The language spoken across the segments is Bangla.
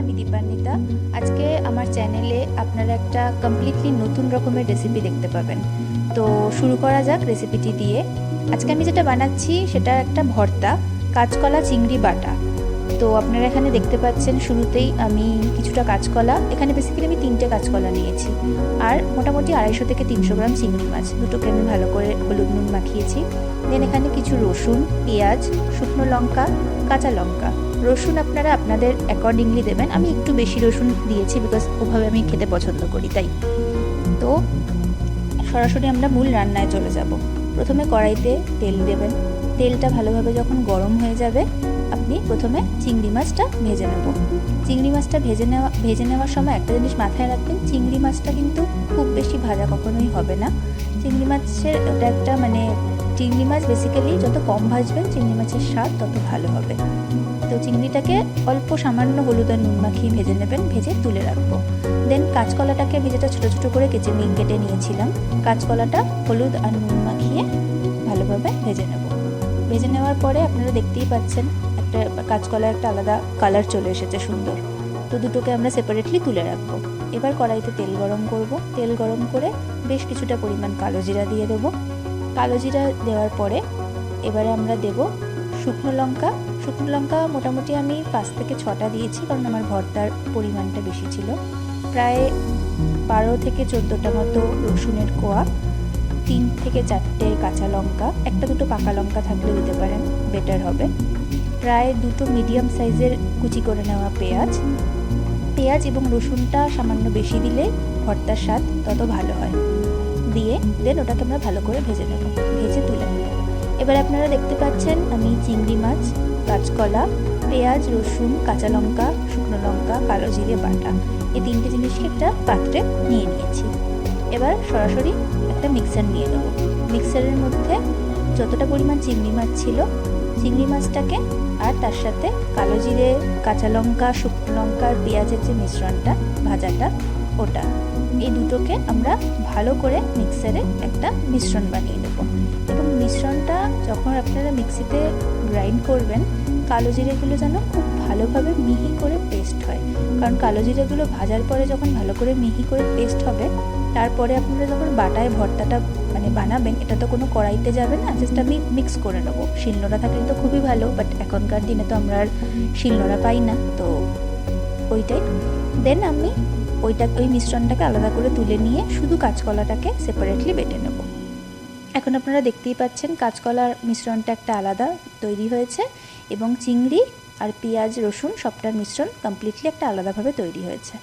আমি দীপান্বিতা। আজকে আমার চ্যানেলে আপনারা একটা কমপ্লিটলি নতুন রকমের রেসিপি দেখতে পাবেন। তো শুরু করা যাক রেসিপিটি দিয়ে। আজকে আমি যেটা বানাচ্ছি সেটা একটা ভর্তা, কাঁচকলা চিংড়ি বাটা। তো আপনারা এখানে দেখতে পাচ্ছেন শুরুতেই আমি কিছুটা কাঁচকলা, এখানে বেসিক্যালি আমি 3টে কাঁচকলা নিয়েছি, আর মোটামুটি 250 থেকে 300 গ্রাম চিংড়ি মাছ, দুটোকে আমি ভালো করে হলুদ নুন মাখিয়েছি। দেন এখানে কিছু রসুন, পেঁয়াজ, শুকনো লঙ্কা, কাঁচা লঙ্কা। রসুন আপনারা আপনাদের অ্যাকর্ডিংলি দেবেন, আমি একটু বেশি রসুন দিয়েছি বিকজ ওভাবে আমি খেতে পছন্দ করি তাই। তো সরাসরি আমরা মূল রান্নায় চলে যাব। প্রথমে কড়াইতে তেল দেবেন। তেলটা ভালোভাবে যখন গরম হয়ে যাবে আপনি প্রথমে চিংড়ি মাছটা ভেজে নেব। চিংড়ি মাছটা ভেজে নেওয়ার সময় একটা জিনিস মাথায় রাখবেন, চিংড়ি মাছটা কিন্তু খুব বেশি ভাজা কখনোই হবে না। চিংড়ি মাছের ওটা একটা চিংড়ি মাছ বেসিক্যালি যত কম ভাজবেন চিংড়ি মাছের স্বাদ তত ভালো হবে। তো চিংড়িটাকে অল্প সামান্য হলুদ আর নুন মাখিয়ে ভেজে নেবেন, ভেজে তুলে রাখবো। দেন কাঁচকলাটাকে আমি যেটা ছোটো ছোটো করে কেটে নিয়েছিলাম, কাঁচকলাটা হলুদ আর নুন মাখিয়ে ভালোভাবে ভেজে নেব। ভেজে নেওয়ার পরে আপনারা দেখতেই পাচ্ছেন একটা কাঁচকলার একটা আলাদা কালার চলে এসেছে সুন্দর। তো দুটোকে আমরা সেপারেটলি তুলে রাখবো। এবার কড়াইতে তেল গরম করব। তেল গরম করে বেশ কিছুটা পরিমাণ কালো জিরা দিয়ে দেবো। কালো জিরা দেওয়ার পরে এবারে আমরা দেব শুকনো লঙ্কা। শুকনো লঙ্কা মোটামুটি আমি 5 থেকে 6টা দিয়েছি, কারণ আমার ভর্তার পরিমাণটা বেশি ছিল। প্রায় 12 থেকে 14টা মতো রসুনের কোয়া, 3 থেকে 4টে কাঁচা লঙ্কা, একটা দুটো পাকা লঙ্কা থাকলে দিতে পারেন, বেটার হবে। প্রায় 2টো মিডিয়াম সাইজের কুচি করে নেওয়া পেঁয়াজ এবং রসুনটা সামান্য বেশি দিলে ভর্তার স্বাদ তত ভালো হয়। দিয়ে দেন ওটাকে আমরা ভালো করে ভেজে নেব, ভেজে তুলে নেব। এবার আপনারা দেখতে পাচ্ছেন আমি চিংড়ি মাছ, কাঁচকলা, পেঁয়াজ, রসুন, কাঁচা লঙ্কা, শুকনো লঙ্কা, কালো জিরে বাটা, এই 3টে জিনিসকে একটা পাত্রে নিয়ে নিয়েছি। এবার সরাসরি একটা মিক্সার নিয়ে নেব। মিক্সারের মধ্যে যতটা পরিমাণ চিংড়ি মাছ ছিল, চিংড়ি মাছটাকে আর তার সাথে কালো জিরে, কাঁচা লঙ্কা, শুকনো লঙ্কা আর পেঁয়াজের যে মিশ্রণটা ভাজাটা, ওটা এই দুটোকে আমরা ভালো করে মিক্সারে একটা মিশ্রণ বানিয়ে নেব। এবং মিশ্রণটা যখন আপনারা মিক্সিতে গ্রাইন্ড করবেন, কালো জিরেগুলো যেন খুব ভালোভাবে মিহি করে পেস্ট হয়, কারণ কালো জিরেগুলো ভাজার পরে যখন ভালো করে মিহি করে পেস্ট হবে, তারপরে আপনারা যখন বাটায় ভর্তাটা বানাবেন, এটা তো কোনো কড়াইতে যাবে না, জাস্ট আমি মিক্স করে নেবো। শিলনোড়া থাকলে তো খুবই ভালো, বাট এখনকার দিনে তো আমরা আর শিলনোড়া পাই না, তো ওইটাই। দেন আমি ওই মিশ্রণটাকে আলাদা করে তুলে নিয়ে শুধু কাঁচকলাটাকে সেপারেটলি বেটে নেব। এখন আপনারা দেখতেই পাচ্ছেন কাঁচকলার মিশ্রণটা একটা আলাদা তৈরি হয়েছে, এবং চিংড়ি আর পেঁয়াজ রসুন সবটার মিশ্রণ কমপ্লিটলি একটা আলাদাভাবে তৈরি হয়েছে।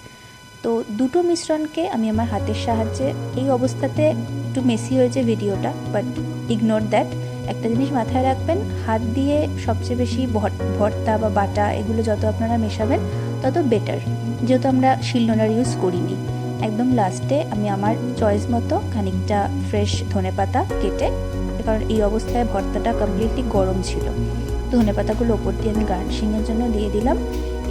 তো দুটো মিশ্রণকে আমি আমার হাতের সাহায্যে, এই অবস্থাতে একটু মেসি হয়েছে ভিডিওটা, বাট ইগনোর দ্যাট। একটা জিনিস মাথায় রাখবেন, হাত দিয়ে সবচেয়ে বেশি ভর্তা বা বাটা এগুলো যত আপনারা মেশাবেন তত বেটার, যেহেতু আমরা শিলনোড়ার ইউজ করিনি। একদম লাস্টে আমি আমার চয়েস মতো খানিকটা ফ্রেশ ধনেপাতা কেটে, কারণ এই অবস্থায় ভর্তাটা কমপ্লিটলি গরম ছিল, ধনেপাতাগুলো ওপর দিয়ে আমি গার্নিশিংয়ের জন্য দিয়ে দিলাম।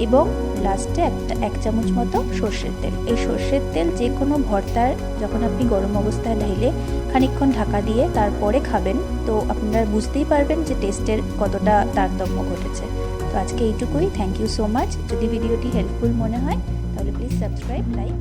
এবং লাস্টে 1 চামচ মতো সর্ষের তেল। এই সর্ষের তেল যে কোনো ভর্তার যখন আপনি গরম অবস্থায় ঢেলে খানিকক্ষণ ঢাকা দিয়ে তারপরে খাবেন, তো আপনারা বুঝতেই পারবেন যে টেস্টের কতটা তারতম্য ঘটেছে। তো আজকে এইটুকুই। Thank you so much. যদি ভিডিওটি হেল্পফুল মনে হয় তাহলে প্লিজ সাবস্ক্রাইব, লাইক